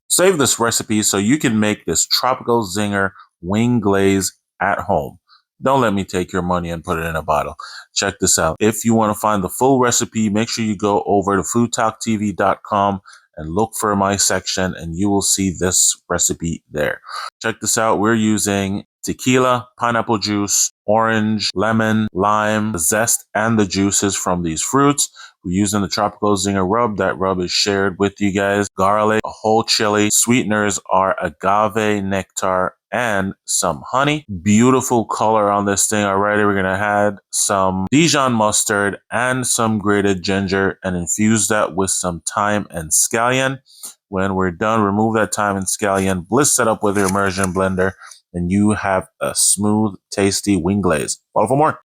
Save this recipe so you can make this tropical zinger wing glaze at home. Don't let me take your money and put it in a bottle. Check this out. If you want to find the full recipe, make sure you go over to foodtalktv.com and look for my section and you will see this recipe there. Check this out. We're using tequila, pineapple juice, orange, lemon, lime, the zest, and the juices from these fruits. We're using the Tropical Zinger rub. That rub is shared with you guys. Garlic, a whole chili. Sweeteners are agave nectar and some honey. Beautiful color on this thing already. We're going to add some Dijon mustard and some grated ginger and infuse that with some thyme and scallion. When we're done, remove that thyme and scallion, bliss it up with your immersion blender, and you have a smooth, tasty wing glaze. Follow for more.